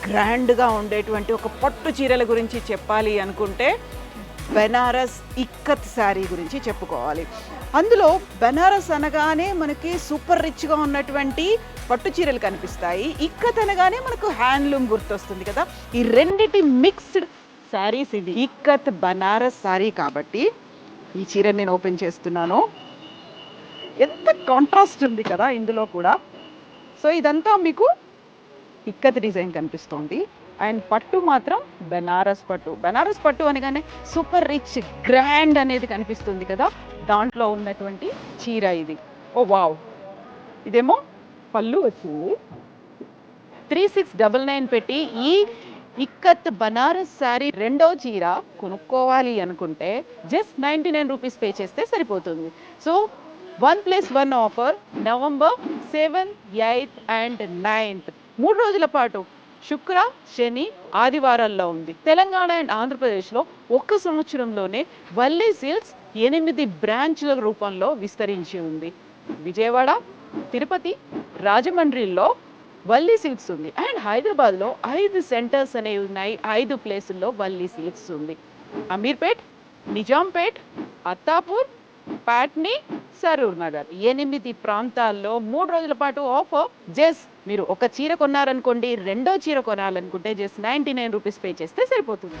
గ్రాండ్గా ఉండేటువంటి ఒక పట్టు చీరల గురించి చెప్పాలి అనుకుంటే బెనారస్ ఇక్కత్ శారీ గురించి చెప్పుకోవాలి. అందులో బెనారస్ అనగానే మనకి సూపర్ రిచ్గా ఉన్నటువంటి పట్టు చీరలు కనిపిస్తాయి. ఇక్కత్ అనగానే మనకు హ్యాండ్లూమ్ గుర్తొస్తుంది కదా. ఈ రెండిటి మిక్స్డ్ శారీస్ ఇది ఇక్కత్ బనారస్ శారీ. కాబట్టి ఈ చీర నేను ఓపెన్ చేస్తున్నాను. ఎంత కాంట్రాస్ట్ ఉంది కదా ఇందులో కూడా. సో ఇదంతా మీకు ఇక్కత్ డిజైన్ కనిపిస్తుంది. అండ్ పట్టు మాత్రం బెనారస్ పట్టు. బెనారస్ పట్టు అనగానే సూపర్ రిచ్ గ్రాండ్ అనేది కనిపిస్తుంది కదా. దాంట్లో ఉన్నటువంటి చీర ఇది. ఓ వావ్! ఇదేమో పళ్ళు వచ్చింది. 3699 పెట్టి ఈ ఇక్కత్ బనారస్ శారీ రెండో చీర కొనుక్కోవాలి అనుకుంటే జస్ట్ 99 రూపీస్ పే చేస్తే సరిపోతుంది. సో 1+1 ఆఫర్ నవంబర్ 7, 8 అండ్ 9 3 రోజుల పాటు శుక్ర, శని, ఆదివారాల్లో ఉంది. తెలంగాణ అండ్ ఆంధ్రప్రదేశ్లో ఒక్క సంవత్సరంలోనే వల్లీ సిల్క్స్ 8 బ్రాంచ్ల రూపంలో విస్తరించి ఉంది. విజయవాడ, తిరుపతి, రాజమండ్రిలో వల్లీ సిల్క్స్ ఉంది. అండ్ హైదరాబాద్లో 5 సెంటర్స్ అనేవి ఉన్నాయి. 5 ప్లేసుల్లో వల్లీ సిల్క్స్ ఉంది. అమీర్పేట్, నిజాంపేట్, అత్తాపూర్, పాట్నీ, సరూర్ నగర్ 8 ప్రాంతాల్లో 3 రోజుల పాటు ఆఫర్. జస్ట్ మీరు ఒక చీర కొన్నారనుకోండి, రెండో చీర కొనాలనుకుంటే జస్ట్ 99 రూపీస్ పే చేస్తే సరిపోతుంది.